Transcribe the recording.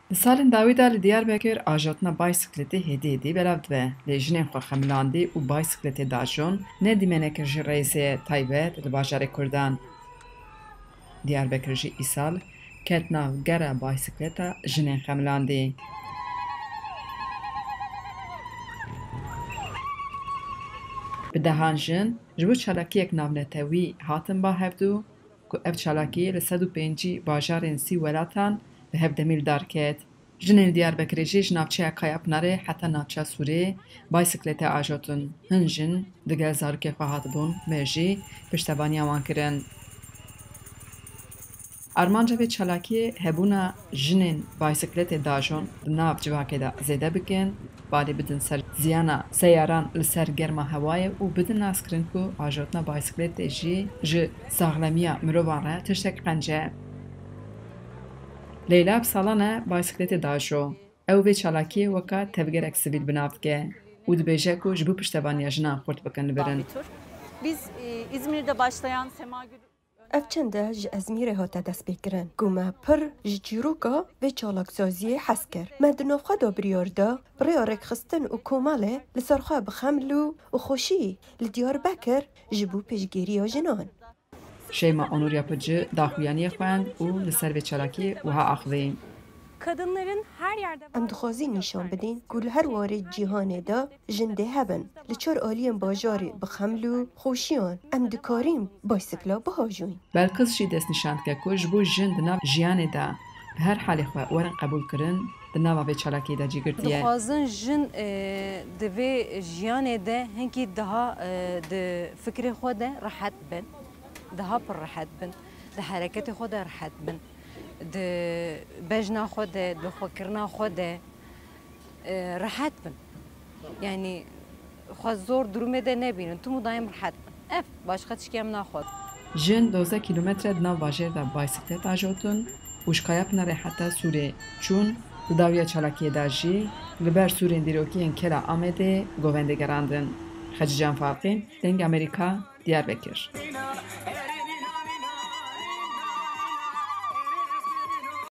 Di salên dawî de li Diyarbekir ajotina baysikletê hêdî hêdî belav dibe. Lê jinên xwe xemilandî û baysikletê dajon ne dîmenekir ji rêzê taybet li bajarê Kurdan. Diyarbekir jî îsal ket nav gera baysikleta jinên xemilandî. Bi dehan jin ji bo çalakiyek navnetewî hatin bahevdû ku ev çalakî li 105 bajarên sî welatan bi hev demîl darket. Jinên Diyarbekirê jî ji navçeya Kayapınarê heta navçeya Sûrê baysikletê ajotin. Hin jin digel zarokê xwe hatibûn mê jî piştevaniya wan kirin. Armanca vê çalakiyê hebûna jinên baysikletê dajon di nav civakê de zêde bikin, balê bidin ser ziyana seyaran li ser germa hewayê û bidin naskirin ku ajotina baysikletê jî ji saxlemiya mirovan re tiştek qence. Leyla bi salan e baysikletê dajo. Ew vê çalakiyê weka tevgerek sivîl bi nav dike û dibêje ku ji bo piştevaniya jinan xurt bikin li birin. Biz İzmir'de başlayan Sema Gül... Ev çende ji Ezmîrê hate destpêkirin ku me pir ji çîroka vê çalaksaziyê hes kir. Me di navxwe da biryar da rêya rêkxistin û komalê li ser xwe bi xemlû û xweşî li Diyarbekir ji bo pêşgiriya jinan. Şeyma Onur Yapıcı daxuyaniyê xwend û li ser vê çalakiyê wiha axivî. Kadınların her yerde... Em dixwazin nîşan bidin ku li her warê cîhanê de jin dê hebin. Li çar aliyên bajarê bi xemlû xweşiyan em dikarin baysikla bihajûn. Belkıs jî destnîşan dike ku ji bo jin di nav jiyanê de bi her halê xwe werin qebûl kirin di nava vê çalakiyê de cî girtiye. Dixwazin jin di vê jiyanê de hinkî daha di fikrê xwe de rehet bin. Daha pir rehet bin. Di hereketê xwe de rehet bin. Di bejna xwe de, di xwekirina xwe de rehet bin. Yani xwe zor durumê de nebînin. Tu mudayim rehet bin. Ev başka tişkî em naxwet. Jin 12 kilometre di nav bajêr de baysiklet ajotin û ji Kayapınarê heta Sûrê çûn di dawiya çalakiyê de jî li ber sûrên dîrokiyên Kela Amedê govendê gerandin. Xecican Falqîn, Deng Amerîka, Diyarbekir.